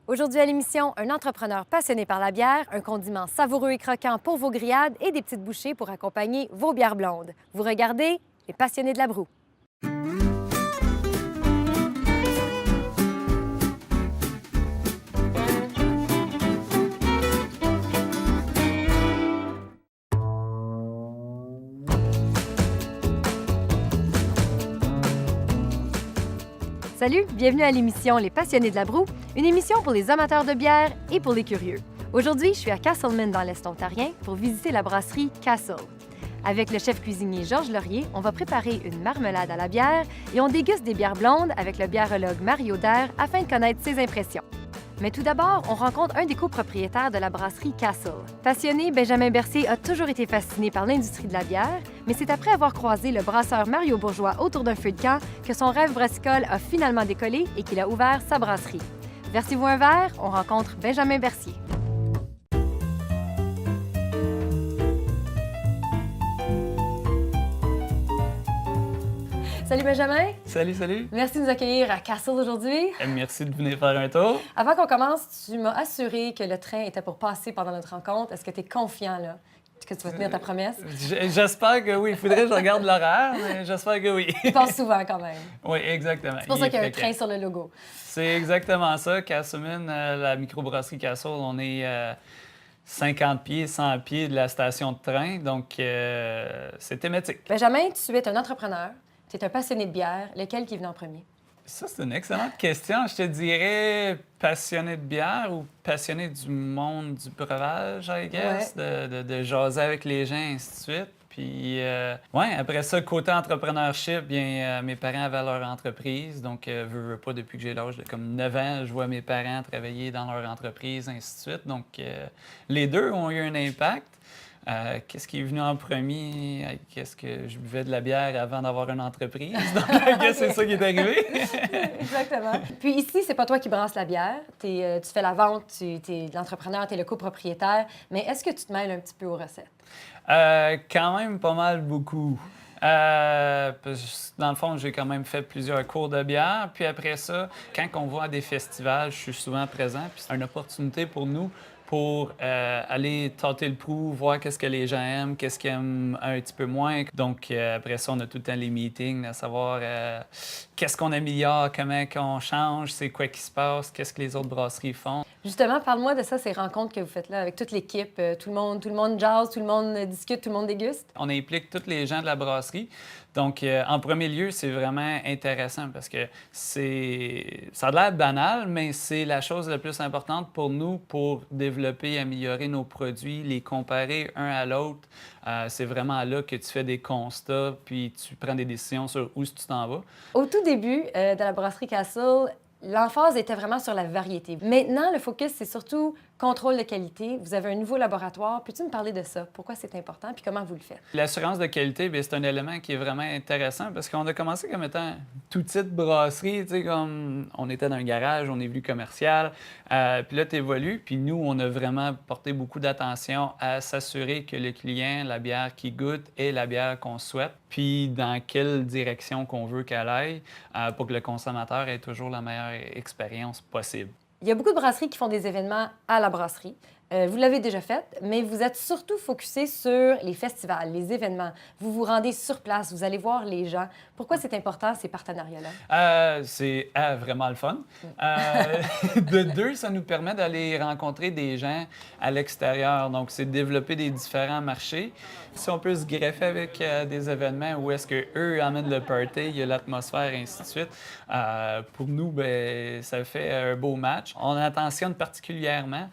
Aujourd'hui à l'émission, un entrepreneur passionné par la bière, un condiment savoureux et croquant pour vos grillades et des petites bouchées pour accompagner vos bières blondes. Vous regardez Les passionnés de la broue. Salut, bienvenue à l'émission Les passionnés de la broue, une émission pour les amateurs de bière et pour les curieux. Aujourd'hui, je suis à Castleman dans l'Est ontarien pour visiter la brasserie Castle. Avec le chef cuisinier Georges Laurier, on va préparer une marmelade à la bière et on déguste des bières blondes avec le biérologue Mario Daire afin de connaître ses impressions. Mais tout d'abord, on rencontre un des copropriétaires de la brasserie Castle. Passionné, Benjamin Bercier a toujours été fasciné par l'industrie de la bière, mais c'est après avoir croisé le brasseur Mario Bourgeois autour d'un feu de camp que son rêve brassicole a finalement décollé et qu'il a ouvert sa brasserie. Versez-vous un verre, on rencontre Benjamin Bercier. Salut Benjamin! Salut, salut! Merci de nous accueillir à Castle aujourd'hui. Merci de venir faire un tour. Avant qu'on commence, tu m'as assuré que le train était pour passer pendant notre rencontre. Est-ce que tu es confiant là, que tu vas tenir ta promesse? J'espère que oui. Il faudrait que je regarde l'horaire, mais j'espère que oui. Tu passes souvent quand même. Oui, exactement. C'est pour ça qu'il y a un train sur le logo. C'est exactement ça. Castleman, la microbrasserie Castle, on est 50 pieds, 100 pieds de la station de train, donc c'est thématique. Benjamin, tu es un entrepreneur. Tu es un passionné de bière. Lequel qui est venu en premier? Ça, c'est une excellente question. Je te dirais passionné de bière ou passionné du monde du breuvage, I guess, de jaser avec les gens, ainsi de suite. Puis, après ça, côté entrepreneurship, bien, mes parents avaient leur entreprise. Donc, veux pas, depuis que j'ai l'âge de comme 9 ans, je vois mes parents travailler dans leur entreprise, ainsi de suite. Donc, les deux ont eu un impact. Qu'est-ce qui est venu en premier? Qu'est-ce que je buvais de la bière avant d'avoir une entreprise? Donc, c'est ça qui est arrivé. Exactement. Puis ici, c'est pas toi qui brasses la bière. Tu fais la vente, tu es l'entrepreneur, tu es le copropriétaire. Mais est-ce que tu te mêles un petit peu aux recettes? Quand même pas mal beaucoup. Dans le fond, j'ai quand même fait plusieurs cours de bière. Puis après ça, quand on va à des festivals, je suis souvent présent. Puis c'est une opportunité pour nous pour aller tâter le pouls, voir qu'est-ce que les gens aiment, qu'est-ce qu'ils aiment un petit peu moins. Donc, après ça, on a tout le temps les meetings, à savoir qu'est-ce qu'on améliore, comment qu'on change, c'est quoi qui se passe, qu'est-ce que les autres brasseries font. Justement, parle-moi de ça, ces rencontres que vous faites là avec toute l'équipe. Tout le monde jase, tout le monde discute, tout le monde déguste. On implique tous les gens de la brasserie. Donc, en premier lieu, c'est vraiment intéressant parce que ça a l'air banal, mais c'est la chose la plus importante pour nous pour développer et améliorer nos produits, les comparer un à l'autre. C'est vraiment là que tu fais des constats puis tu prends des décisions sur où tu t'en vas. Au tout début de la brasserie Castle, l'emphase était vraiment sur la variété. Maintenant, le focus, c'est surtout contrôle de qualité. Vous avez un nouveau laboratoire. Peux-tu me parler de ça? Pourquoi c'est important puis comment vous le faites? L'assurance de qualité, bien, c'est un élément qui est vraiment intéressant parce qu'on a commencé comme étant tout petite brasserie, tu sais, comme on était dans un garage, on est venu commercial. Puis là, tu évolues. Puis nous, on a vraiment porté beaucoup d'attention à s'assurer que le client, la bière qu'il goûte est la bière qu'on souhaite, puis dans quelle direction qu'on veut qu'elle aille pour que le consommateur ait toujours la meilleure expérience possible. Il y a beaucoup de brasseries qui font des événements à la brasserie. Vous l'avez déjà fait, mais vous êtes surtout focusé sur les festivals, les événements. Vous vous rendez sur place, vous allez voir les gens. Pourquoi c'est important, ces partenariats-là? C'est vraiment le fun. De deux, ça nous permet d'aller rencontrer des gens à l'extérieur. Donc, c'est de développer des différents marchés. Si on peut se greffer avec des événements où est-ce qu'eux amènent le party, il y a l'atmosphère, et ainsi de suite, pour nous, bien, ça fait un beau match. On attentionne particulièrement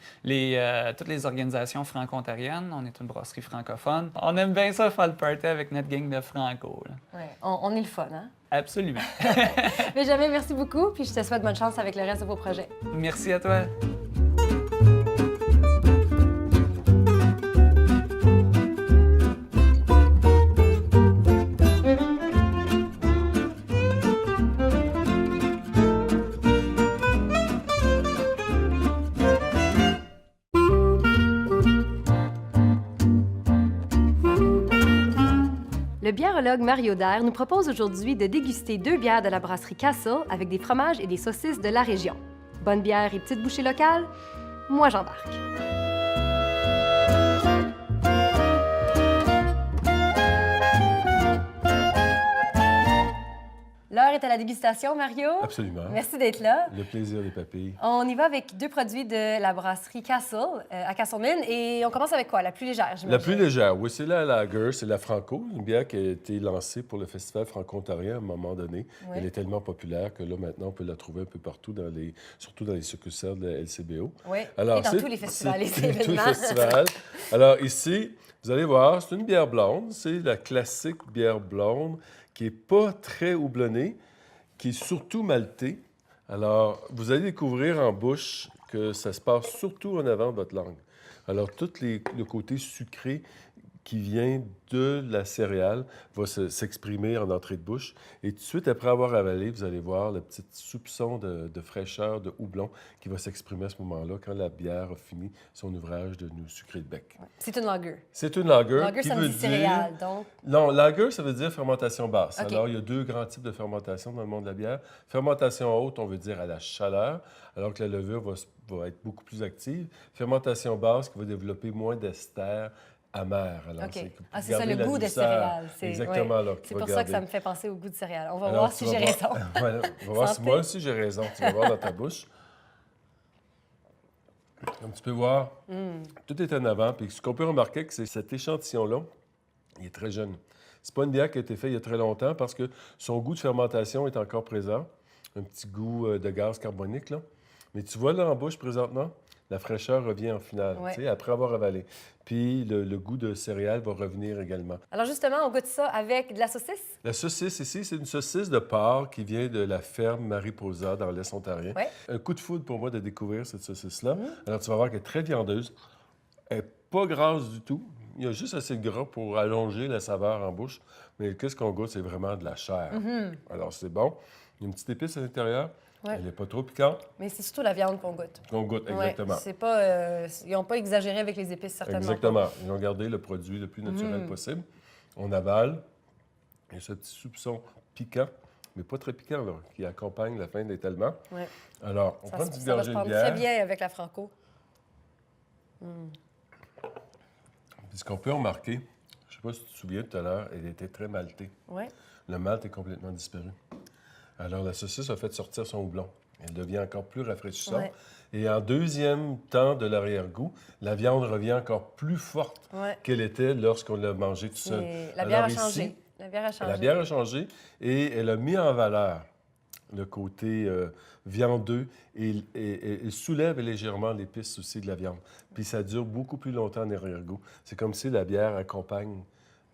toutes les organisations franco-ontariennes. On est une brasserie francophone. On aime bien ça faire le party avec notre gang de franco. Oui, on est le fun, hein? Absolument. Benjamin, merci beaucoup, puis je te souhaite bonne chance avec le reste de vos projets. Merci à toi. Le biérologue Mario Daire nous propose aujourd'hui de déguster 2 bières de la brasserie Castle avec des fromages et des saucisses de la région. Bonne bière et petite bouchée locale? Moi, j'embarque. L'heure est à la dégustation, Mario. Absolument. Merci d'être là. Le plaisir des papilles. On y va avec 2 produits de la brasserie Castle à Castleman. Et on commence avec quoi? La plus légère, j'imagine. La plus légère, oui, c'est la Lager, c'est la Franco, une bière qui a été lancée pour le Festival franco-ontarien à un moment donné. Oui. Elle est tellement populaire que là, maintenant, on peut la trouver un peu partout, surtout dans les succursales de la LCBO. Oui, Alors, et dans c'est- tous les festivals et c'est- tous les événements. festivals. Alors ici, vous allez voir, c'est une bière blonde. C'est la classique bière blonde qui n'est pas très houblonnée, qui est surtout maltée. Alors, vous allez découvrir en bouche que ça se passe surtout en avant de votre langue. Alors, le côté sucré qui vient de la céréale va s'exprimer en entrée de bouche. Et tout de suite, après avoir avalé, vous allez voir le petit soupçon de fraîcheur, de houblon qui va s'exprimer à ce moment-là quand la bière a fini son ouvrage de nous sucrer le bec. C'est une lager. C'est une lager. Lager, qui ça me veut dit dire... céréales, donc. Non, lager, ça veut dire fermentation basse. OK. Alors, il y a 2 grands types de fermentation dans le monde de la bière. Fermentation haute, on veut dire à la chaleur, alors que la levure va être beaucoup plus active. Fermentation basse qui va développer moins d'ester amer. Alors, OK. pour Ah, c'est ça, garder le la goût des douceur. céréales. Exactement, là. C'est pour ça que ça me fait penser au goût de céréales. On va Alors, voir tu si vas j'ai voir- raison. Voilà. On va voir si Santé. moi aussi j'ai raison. Tu vas voir dans ta bouche. Comme tu peux voir, tout est en avant. Puis ce qu'on peut remarquer, c'est que cet échantillon-là, il est très jeune. C'est pas une bière qui a été faite il y a très longtemps parce que son goût de fermentation est encore présent. Un petit goût de gaz carbonique, là. Mais tu vois là en bouche présentement, la fraîcheur revient en finale, Ouais. tu sais, après avoir avalé. Puis le goût de céréales va revenir également. Alors justement, on goûte ça avec de la saucisse. La saucisse ici, c'est une saucisse de porc qui vient de la ferme Mariposa dans l'Est ontarien. Ouais. Un coup de foudre pour moi de découvrir cette saucisse-là. Alors, tu vas voir qu'elle est très viandeuse. Elle n'est pas grasse du tout. Il y a juste assez de gras pour allonger la saveur en bouche. Mais qu'est-ce qu'on goûte? C'est vraiment de la chair. Alors, c'est bon. Il y a une petite épice à l'intérieur. Ouais. Elle n'est pas trop piquante. Mais c'est surtout la viande qu'on goûte. Qu'on goûte, Ouais, exactement. c'est pas, ils n'ont pas exagéré avec les épices, certainement. Exactement. Ils ont gardé le produit le plus naturel possible. On avale. Il y a ce petit soupçon piquant, mais pas très piquant, là, qui accompagne la fin de l'étalement. Pas. Ouais. Alors, on Ça, prend une petite ça va gorgée se de prendre bière. très bien avec la Franco. Puis ce qu'on peut remarquer, je ne sais pas si tu te souviens tout à l'heure, elle était très maltée. Ouais. Le malt est complètement disparu. Alors, la saucisse a fait sortir son houblon. Elle devient encore plus rafraîchissante. Ouais. Et en deuxième temps de l'arrière-goût, la viande revient encore plus forte Ouais. qu'elle était lorsqu'on l'a mangée tout seul. Mais la bière a Alors changé. ici, La bière a changé. la bière a changé et elle a mis en valeur le côté viandeux et elle soulève légèrement l'épice aussi de la viande. Puis ça dure beaucoup plus longtemps en arrière-goût. C'est comme si la bière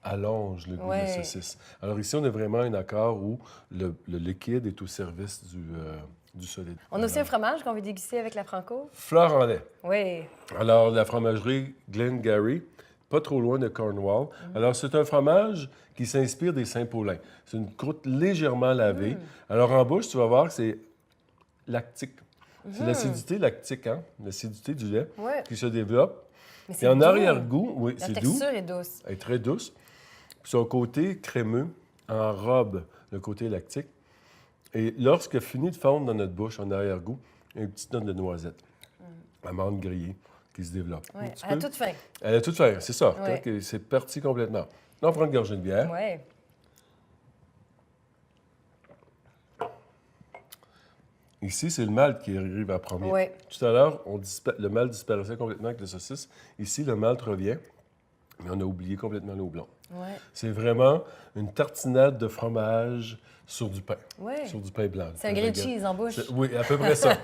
allonge le goût de la Ouais. saucisse. Alors ici, on a vraiment un accord où le liquide est au service du solide. On a aussi un fromage qu'on veut déguster avec la Franco. Fleur en lait. Oui. Alors, la fromagerie Glengarry, pas trop loin de Cornwall. Alors, c'est un fromage qui s'inspire des Saint-Paulins. C'est une croûte légèrement lavée. Alors, en bouche, tu vas voir que c'est lactique. C'est l'acidité lactique, hein? L'acidité du lait Ouais. qui se développe. Mais Et c'est en doux. arrière-goût, oui, La c'est doux. texture est douce. Elle est très douce. Puis son côté crémeux enrobe le côté lactique. Et lorsque finit de fondre dans notre bouche, en arrière-goût, il y a une petite note de noisette, amande grillée qui se développe. Ouais. Un petit Elle a peu. toute faim. Elle a tout fait, c'est ça. Ouais. Quand c'est parti complètement. Là, on prend une gorgée de bière. Oui. Ici, c'est le malt qui arrive à premier. Ouais. Tout à l'heure, le malt disparaissait complètement avec la saucisse. Ici, le malt revient, mais on a oublié complètement le houblon. Ouais. C'est vraiment une tartinade de fromage sur du pain. Ouais. Sur du pain blanc. C'est un grilled cheese en bouche. Oui, à peu près ça.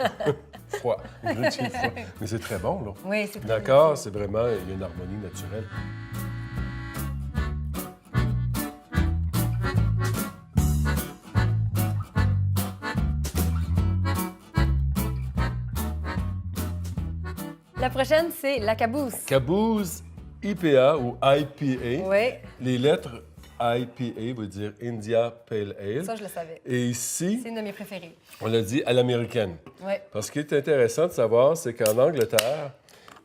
Froid. Un grilled cheese froid. Mais c'est très bon, là. Oui, c'est très D'accord, délicieux. c'est vraiment, il y a une harmonie naturelle. La prochaine, c'est la Caboose. Caboose IPA ou IPA. Oui, Les lettres IPA veut dire India Pale Ale. ça, je le savais. Et ici, C'est une de mes préférées. on l'a dit à l'américaine. Oui. Parce que ce qui est intéressant de savoir, c'est qu'en Angleterre,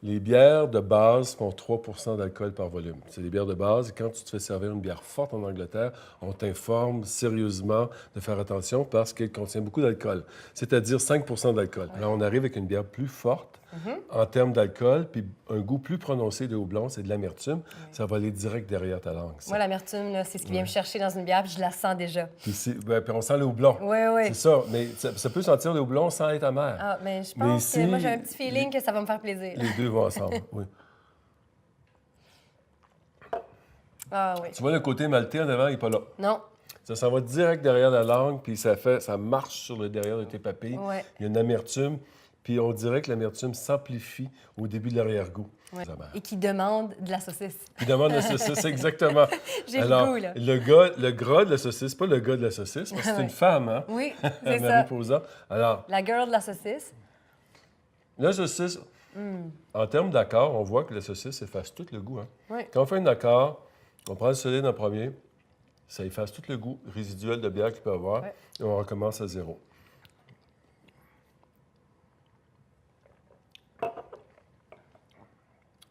Les bières de base font 3 d'alcool par volume. C'est les bières de base. Et quand tu te fais servir une bière forte en Angleterre, on t'informe sérieusement de faire attention parce qu'elle contient beaucoup d'alcool, c'est-à-dire 5 d'alcool. Alors, on arrive avec une bière plus forte en termes d'alcool, puis un goût plus prononcé de houblon, c'est de l'amertume. Ça va aller direct derrière ta langue. Ça. Moi, l'amertume, là, c'est ce qui vient me chercher dans une bière, puis je la sens déjà. Puis, puis on sent le houblon. Oui, oui. C'est ça, mais ça peut sentir le houblon sans être amer. Ah, mais je pense ici, que moi, j'ai un petit feeling que ça va me faire plaisir. Les deux vont ensemble, oui. Ah oui. Tu vois, le côté maltais en avant, il n'est pas là. Non. Ça s'en va direct derrière la langue, puis ça marche sur le derrière de tes papilles. Ouais. Il y a une amertume, puis on dirait que l'amertume s'amplifie au début de l'arrière-goût. Ouais. Et qui demande de la saucisse. Qui demande de la saucisse, exactement. J'ai Alors, le goût, là. le gras de la saucisse, pas le gars de la saucisse, parce que c'est Ouais. une femme, hein? Oui, c'est ça. Marie Posa. Alors, La girl de la saucisse. la saucisse, en termes d'accord, on voit que la saucisse efface tout le goût. Hein? Oui. Quand on fait un accord, on prend le solide en premier, ça efface tout le goût résiduel de bière qu'il peut avoir, Ouais. et on recommence à zéro.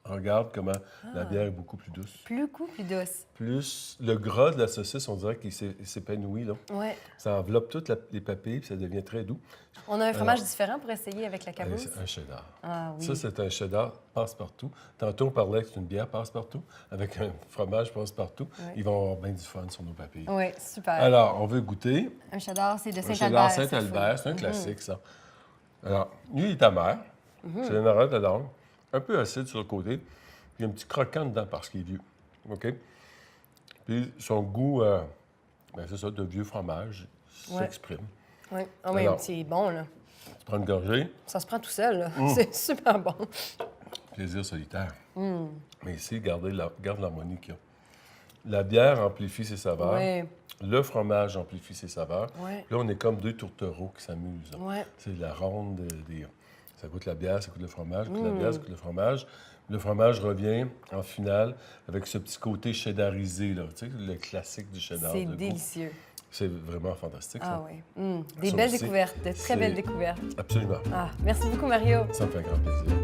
Regarde comment la bière est beaucoup plus douce. Plus plus douce. Plus le gras de la saucisse, on dirait qu'il s'épanouit. Là. Oui. Ça enveloppe toutes les papilles, puis ça devient très doux. On a un fromage différent pour essayer avec la caboose. C'est un cheddar. Ah oui. Ça, c'est un cheddar passe-partout. Tantôt, on parlait que c'est une bière passe-partout. Avec un fromage passe-partout. Ouais. Ils vont avoir bien du fun sur nos papilles. Oui, super. Alors, on veut goûter. Un cheddar, c'est de Un Saint-Albert. cheddar Saint-Albert, c'est un classique, ça. Alors, lui, il est amer. C'est une arête de langue. Un peu acide sur le côté. Puis il y a un petit croquant dedans parce qu'il est vieux. OK? Puis son goût, ben, c'est ça, de vieux fromage, s'exprime. Oui. Ah oui, Alors. c'est bon, là. Tu prends une gorgée, Ça se prend tout seul, là. C'est super bon. plaisir solitaire. Mais ici, garde l'harmonie qu'il y a. La bière amplifie ses saveurs. Oui. Le fromage amplifie ses saveurs. Ouais. Là, on est comme deux tourtereaux qui s'amusent. Ouais. C'est la ronde des... Ça goûte la bière, ça goûte le fromage, ça goûte la bière, ça goûte le fromage. Le fromage revient en finale avec ce petit côté cheddarisé, là, tu sais, le classique du cheddar. C'est de goût. délicieux. C'est vraiment fantastique, Ah ça. oui. Des Ça belles aussi, découvertes, de très c'est- belles découvertes. Absolument. Ah, merci beaucoup, Mario. Ça me fait un grand plaisir.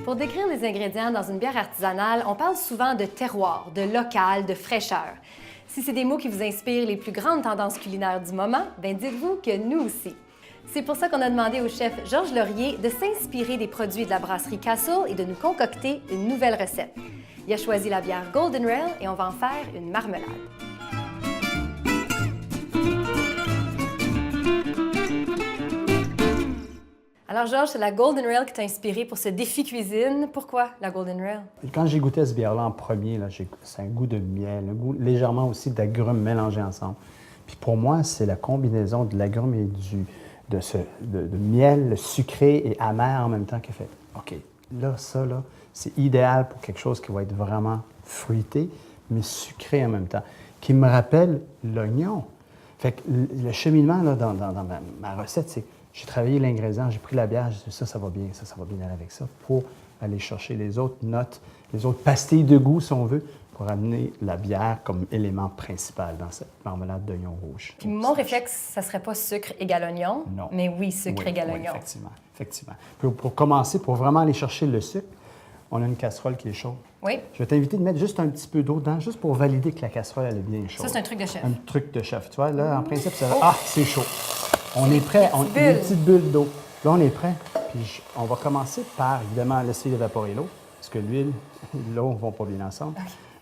Pour décrire les ingrédients dans une bière artisanale, on parle souvent de terroir, de local, de fraîcheur. Si c'est des mots qui vous inspirent les plus grandes tendances culinaires du moment, ben dites-vous que nous aussi. C'est pour ça qu'on a demandé au chef Georges Laurier de s'inspirer des produits de la brasserie Castle et de nous concocter une nouvelle recette. Il a choisi la bière Golden Rail et on va en faire une marmelade. Alors Georges, c'est la Golden Rail qui t'a inspiré pour ce défi cuisine. Pourquoi la Golden Rail? Quand j'ai goûté ce bière-là en premier, là, c'est un goût de miel, un goût légèrement aussi d'agrumes mélangés ensemble. Puis pour moi, c'est la combinaison de l'agrume et de miel sucré et amer en même temps qui fait OK, là, ça, là, c'est idéal pour quelque chose qui va être vraiment fruité, mais sucré en même temps, qui me rappelle l'oignon. Fait que le cheminement là, dans ma recette, c'est j'ai travaillé l'ingrédient, j'ai pris la bière, j'ai dit ça va bien, ça va bien aller avec ça, pour aller chercher les autres notes, les autres pastilles de goût, si on veut, pour amener la bière comme élément principal dans cette marmelade d'oignon rouge. Puis mon réflexe, ça serait pas sucre égale oignon, Non. mais oui, sucre égale Oui, oignon. effectivement. Pour commencer, pour vraiment aller chercher le sucre, on a une casserole qui est chaude. Oui, Je vais t'inviter de mettre juste un petit peu d'eau dedans, juste pour valider que la casserole elle est bien chaude. ça c'est un truc de chef. Un truc de chef. Tu vois, là, en principe, ça va... Ah, c'est chaud. On est prêt. petites Des bulles. petites bulles d'eau. Là, on est prêt. Puis on va commencer par, évidemment, laisser évaporer l'eau, parce que l'huile et l'eau ne vont pas bien ensemble.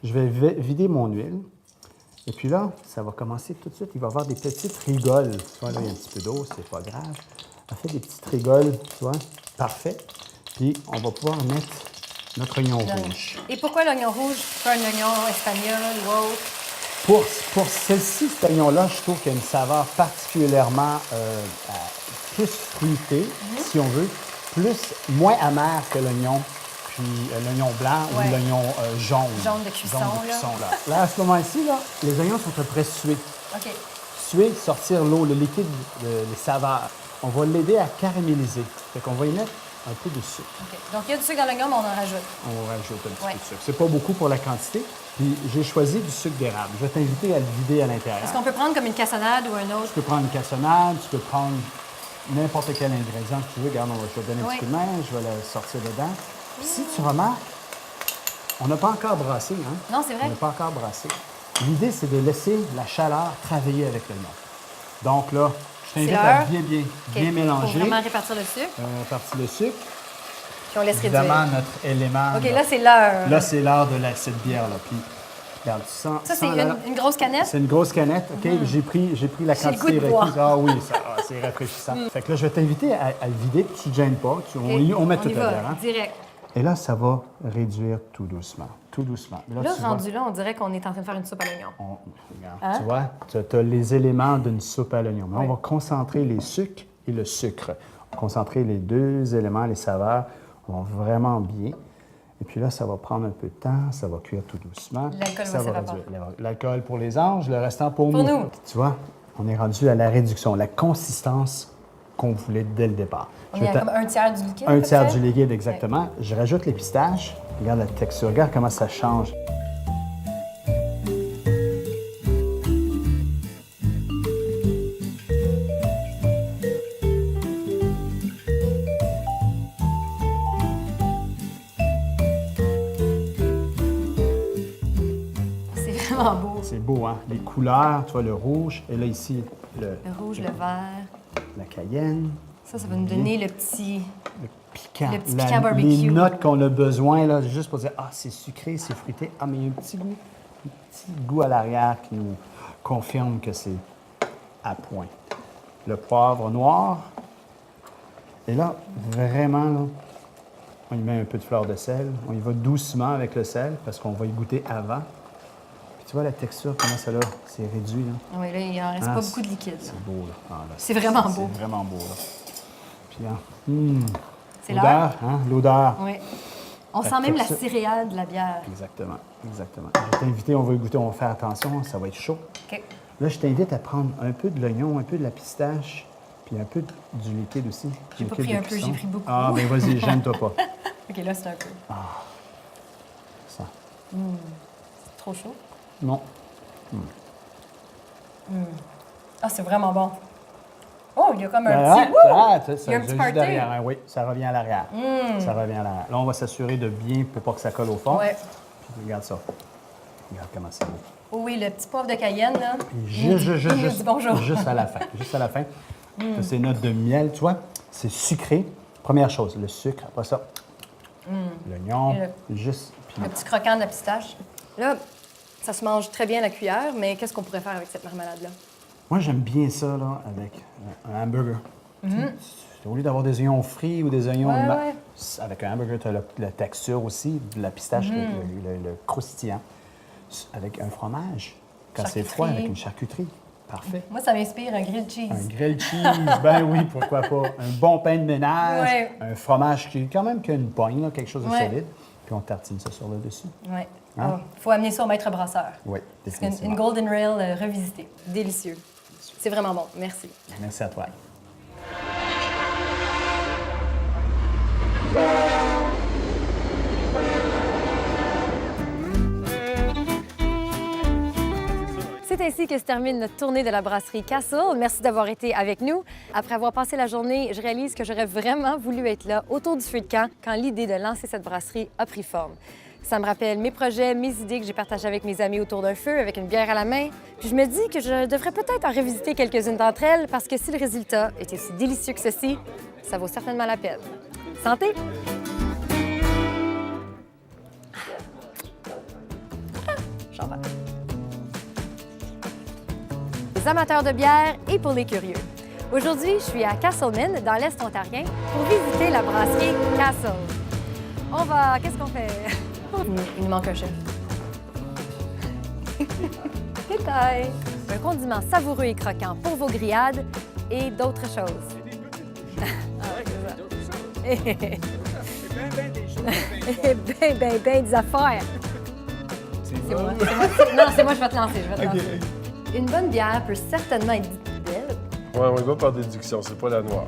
Je vais vider mon huile. Et puis là, ça va commencer tout de suite. Il va y avoir des petites rigoles. Tu vois, là, il y a un petit peu d'eau, c'est pas grave. On fait des petites rigoles, tu vois, parfait. Puis on va pouvoir mettre notre oignon rouge. Et pourquoi l'oignon rouge, pas un oignon espagnol ou autre? Pour celle-ci, cet oignon-là, je trouve qu'il y a une saveur particulièrement plus fruitée, si on veut, moins amère que l'oignon, puis l'oignon blanc Ouais. ou l'oignon jaune. Jaune de cuisson, là. Là, à ce moment-ci, là, les oignons sont à peu près sués. OK. tuer, sortir l'eau, le liquide, les saveurs. On va l'aider à caraméliser. Fait qu'on va y mettre un peu de sucre. OK. Donc, il y a du sucre dans l'oignon, mais on en rajoute. On rajoute un petit Ouais. peu de sucre. C'est pas beaucoup pour la quantité. Puis j'ai choisi du sucre d'érable. Je vais t'inviter à le vider à l'intérieur. Est-ce qu'on peut prendre comme une cassonade ou un autre? Tu peux prendre une cassonade, tu peux prendre n'importe quel ingrédient que tu veux. Regarde, je vais te donner un Oui. petit coup de main, je vais le sortir dedans. Puis si tu remarques, on n'a pas encore brassé, hein? Non, c'est vrai. On n'a pas encore brassé. L'idée, c'est de laisser la chaleur travailler avec le l'oignon. Donc là, je t'invite C'est à l'heure. bien OK. mélanger. Faut vraiment répartir le sucre. Partie le sucre. Puis on laisse Évidemment, réduire. notre élément. OK, là, c'est l'heure. Là, c'est l'heure de cette bière-là. Puis, regarde, tu sens. Ça, c'est sens la- une grosse canette? C'est une grosse canette. OK, j'ai pris la J'ai le goût quantité de boire. requise. Ah oui, c'est rafraîchissant. Fait que là, je vais t'inviter à le vider, puis tu ne te gênes pas. On met tout y à va, l'heure. Hein? direct. Et là, ça va réduire tout doucement. Tout doucement. Mais Là, tu vois, rendu là, on dirait qu'on est en train de faire une soupe à l'oignon. regarde, Hein? tu vois, tu as les éléments d'une soupe à l'oignon. Mais on va concentrer les sucres et le sucre. On va concentrer les deux éléments, les saveurs, vont vraiment bien. Et puis là, ça va prendre un peu de temps, ça va cuire tout doucement. L'alcool Ça va s'évaporer. réduire. L'alcool pour les anges, le restant pour Pour nous. nous. Tu vois, on est rendu à la réduction, la consistance qu'on voulait dès le départ. On Je vais est à comme un tiers du liquide? à un peu tiers près? du liquide, exactement. Je rajoute les pistaches. Regarde la texture. Regarde comment ça change. C'est vraiment beau. C'est beau, hein? Les couleurs, tu vois, le rouge. Et là, ici, Le rouge, le vert. la cayenne. Ça va nous donner le petit... Le piquant. Le petit piquant barbecue. Les notes qu'on a besoin, là, juste pour dire, ah, c'est sucré, c'est fruité. Ah, mais il y a un petit goût à l'arrière qui nous confirme que c'est à point. Le poivre noir. Et là, vraiment, là, on y met un peu de fleur de sel. On y va doucement avec le sel parce qu'on va y goûter avant. Puis tu vois la texture, comment ça là, c'est réduit, là. Ah oui, là, il en reste Ah, pas beaucoup de liquide. là. C'est beau, là. Ah, là, C'est vraiment beau. C'est vraiment beau, là. Puis, hein, C'est l'odeur, l'heure? hein, l'odeur. Oui. On La sent même la texture. céréale de la bière. Exactement, exactement. Je vais t'inviter, on va y goûter, on va faire attention, ça va être chaud. OK. Là, je t'invite à prendre un peu de l'oignon, un peu de la pistache, puis un peu du liquide aussi. J'ai pas Liquide pris de un peu, cuisson. j'ai pris beaucoup. Ah, ben vas-y, gêne-toi pas. OK, là, c'est un peu. Ça. C'est trop chaud. Non. Ah, c'est vraiment bon. Oh, il y a comme un Ah, petit... Wouh! ah, ça, Il y a un petit juste party. derrière, hein, oui, ça revient à l'arrière. Ça revient à l'arrière. Là, on va s'assurer de bien pour pas que ça colle au fond. Ouais. Puis regarde ça. Regarde comment c'est beau. Oh oui, le petit poivre de Cayenne, là. Puis il nous dit bonjour. juste à la fin. Juste à la fin. Ça, c'est notes de miel, tu vois. C'est sucré. Première chose, le sucre. Après ça, l'oignon. Et Juste. Puis Le petit croquant de la pistache. Là, ça se mange très bien à la cuillère, mais qu'est-ce qu'on pourrait faire avec cette marmelade-là? moi, j'aime bien ça là, avec un hamburger. Au lieu d'avoir des oignons frits ou des oignons... Ouais, ouais. Avec un hamburger, tu as la texture aussi, de la pistache, le croustillant. Avec un fromage, quand c'est froid, Charcuterie. avec une charcuterie. Parfait. Moi, ça m'inspire un grilled cheese. Un grilled cheese, ben oui, pourquoi pas. Un bon pain de ménage, Ouais. un fromage qui quand même qui a une poigne, là, quelque chose de Ouais. solide. Puis on tartine ça sur le dessus. Oui. Il Hein? faut amener ça au maître brasseur. Oui, C'est une définitivement. Golden Rail revisitée. Délicieux. C'est vraiment bon. Merci. Merci à toi. C'est ainsi que se termine notre tournée de la brasserie Castle. Merci d'avoir été avec nous. Après avoir passé la journée, je réalise que j'aurais vraiment voulu être là, autour du feu de camp, quand l'idée de lancer cette brasserie a pris forme. Ça me rappelle mes projets, mes idées que j'ai partagées avec mes amis autour d'un feu, avec une bière à la main. Puis je me dis que je devrais peut-être en revisiter quelques-unes d'entre elles, parce que si le résultat est aussi délicieux que ceci, ça vaut certainement la peine. Santé! J'en vais. Les amateurs de bière et pour les curieux. Aujourd'hui, je suis à Castleman, dans l'Est ontarien, pour visiter la brasserie Castle. On va... Qu'est-ce qu'on fait? Il nous manque un chef. Détail! Un condiment savoureux et croquant pour vos grillades et d'autres choses. Ben des affaires. C'est moi. Non, c'est moi, je vais te lancer. Une bonne bière peut certainement être dite belle. Ouais, on y va par déduction, c'est pas la noire.